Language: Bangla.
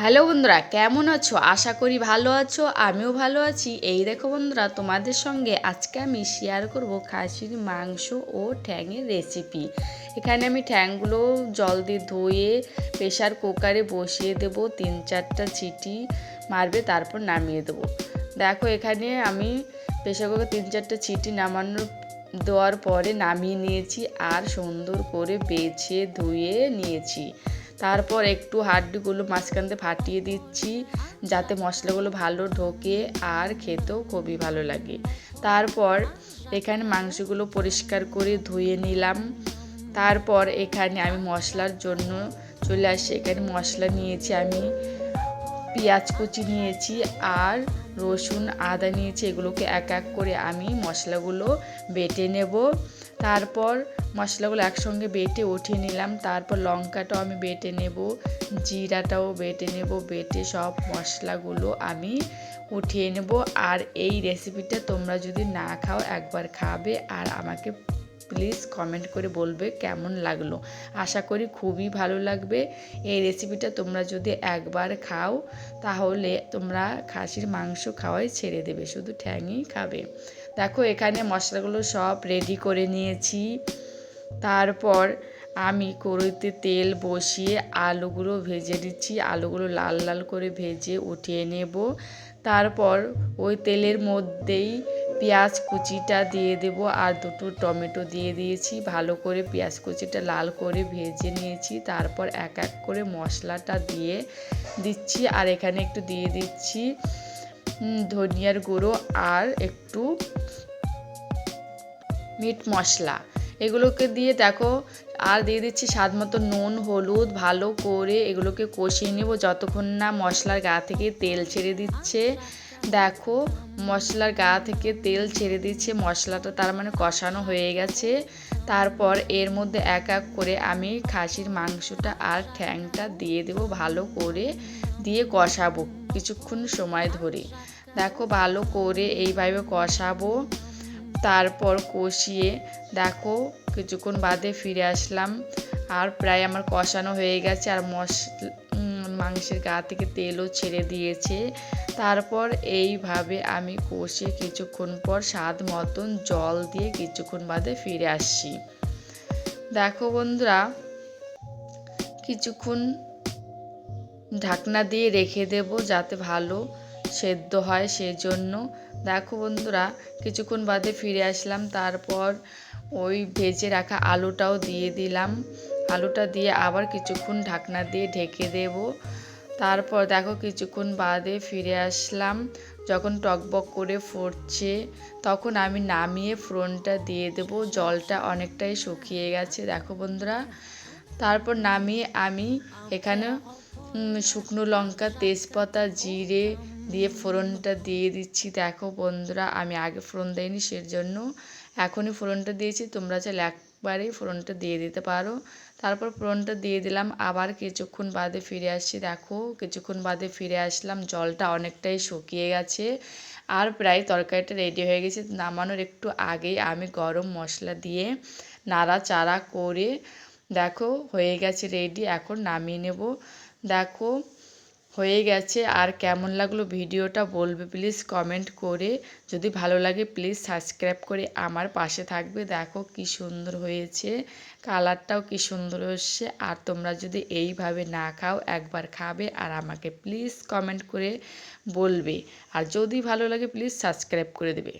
হ্যালো বন্ধুরা, কেমন আছো? আশা করি ভালো আছো। আমিও ভালো আছি। এই দেখো বন্ধুরা, তোমাদের সঙ্গে আজকে আমি শেয়ার করব খাসির মাংস ও ঠ্যাঙের রেসিপি। এখানে আমি ঠ্যাংগুলো জল দিয়ে ধুয়ে প্রেসার কুকারে বসিয়ে দেব। 3-4টা সিটি মারবে, তারপর নামিয়ে দেবো। দেখো এখানে আমি প্রেসার কুকারে 3-4টা সিটি দেওয়ার পরে নামিয়ে নিয়েছি আর সুন্দর করে বেছে ধুয়ে নিয়েছি। তারপর একটু হাড্ডিগুলো মাঝখান দিয়ে ফাটিয়ে দিচ্ছি যাতে মশলাগুলো ভালো ঢোকে আর খেতেও খুবই ভালো লাগে। তারপর এখানে মাংসগুলো পরিষ্কার করে ধুয়ে নিলাম। তারপর এখানে আমি মশলার জন্য চলে আসি। এখানে মশলা নিয়েছি আমি, পেঁয়াজ কুচি নিয়েছি আর রসুন আদা নিয়েছি। এগুলোকে এক এক করে আমি মশলাগুলো বেটে নেব। তারপর মশলাগুলো একসঙ্গে বেটে উঠিয়ে নিলাম। তারপর লঙ্কাটাও আমি বেটে নেব, জিরাটাও বেটে নেব। বেটে সব মশলাগুলো আমি উঠিয়ে নেব। আর এই রেসিপিটা তোমরা যদি না খাও একবার খাবে আর আমাকে প্লিজ কমেন্ট করে বলবে কেমন লাগলো। আশা করি খুবই ভালো লাগবে। এই রেসিপিটা তোমরা যদি একবার খাও তাহলে তোমরা খাসির মাংস খাওয়াই ছেড়ে দেবে, শুধু ঠ্যাংই খাবে। দেখো এখানে মশলাগুলো সব রেডি করে নিয়েছি। তারপর আমি কড়াইতে তেল বসিয়ে আলুগুলো ভেজে দিচ্ছি। আলুগুলো লাল লাল করে ভেজে উঠিয়ে নেব। তারপর ওই তেলের মধ্যেই পেঁয়াজ কুচিটা দিয়ে দেব আর 2টো টমেটো দিয়ে দিয়েছি। ভালো করে পেঁয়াজ কুচিটা লাল করে ভেজে নিয়েছি। তারপর এক এক করে মশলাটা দিয়ে দিচ্ছি আর এখানে একটু দিয়ে দিচ্ছি ধনিয়ার গুঁড়ো আর একটু মিট মশলা। এগুলোকে দিয়ে দেখো আর দিয়ে দিচ্ছি স্বাদ মতো নুন হলুদ। ভালো করে এগুলোকে কষিয়ে নেব যতক্ষণ না মশলার গা থেকে তেল ছেড়ে দিচ্ছে। দেখো মশলার গা থেকে তেল ছেড়ে দিচ্ছে, মশলাটা তার মানে কষানো হয়ে গেছে। তারপর এর মধ্যে এক এক করে আমি খাসির মাংসটা আর ঠ্যাংটা দিয়ে দেব। ভালো করে দিয়ে কষাবো কিছুক্ষণ সময় ধরে। দেখো ভালো করে এইভাবে কষাবো। তারপর কষিয়ে দেখো কিছুক্ষণ বাদে ফিরে আসলাম আর প্রায় আমার কষানো হয়ে গেছে আর মাংসের গা থেকে তেলও ছেড়ে দিয়েছে। তারপর এইভাবে আমি কষে কিছুক্ষণ পর স্বাদ মতন জল দিয়ে কিছুক্ষণ বাদে ফিরে আসছি। দেখো বন্ধুরা, কিছুক্ষণ ঢাকনা দিয়ে রেখে দেব যাতে ভালো সেদ্ধ হয় সেজন্য। দেখো বন্ধুরা, কিছুক্ষণ বাদে ফিরে আসলাম। তারপর ওই ভেজে রাখা আলুটাও দিয়ে দিলাম। আলুটা দিয়ে আবার কিছুক্ষণ ঢাকনা দিয়ে ঢেকে দেব। তারপর দেখো কিছুক্ষণ বাদে ফিরে আসলাম। যখন টকবক করে ফুটছে তখন আমি নামিয়ে ফোড়নটা দিয়ে দেব। জলটা অনেকটাই শুকিয়ে গেছে দেখো বন্ধুরা। তারপর নামিয়ে আমি এখানে শুকনো লঙ্কা তেজপাতা জিরে দিয়ে ফোড়নটা দিয়ে দিচ্ছি। দেখো বন্ধুরা, আমি আগে ফোড়ন দিইনি সেজন্য এখনই ফোড়নটা দিয়েছি। তোমরা চাইলে একবারেই ফোড়নটা দিয়ে দিতে পারো। তারপর ফোড়নটা দিয়ে দিলাম। আবার কিছুক্ষণ বাদে ফিরে আসছি। দেখো কিছুক্ষণ বাদে ফিরে আসলাম, জলটা অনেকটাই শুকিয়ে গেছে আর প্রায় তরকারিটা রেডি হয়ে গেছে। নামানোর একটু আগেই আমি গরম মশলা দিয়ে নাড়াচাড়া করে দেখো হয়ে গেছে রেডি। এখন নামিয়ে নেব। দেখো হয়ে গেছে। আর কেমন লাগলো ভিডিওটা বলবে প্লিজ কমেন্ট করে। যদি ভালো লাগে প্লিজ সাবস্ক্রাইব করে আমার পাশে থাকবে। দেখো কি সুন্দর হয়েছে, কালারটাও কি সুন্দর হচ্ছে। আর তোমরা যদি এইভাবে না খাও একবার খাবে আর আমাকে প্লিজ কমেন্ট করে বলবে। আর যদি ভালো লাগে প্লিজ সাবস্ক্রাইব করে দেবে।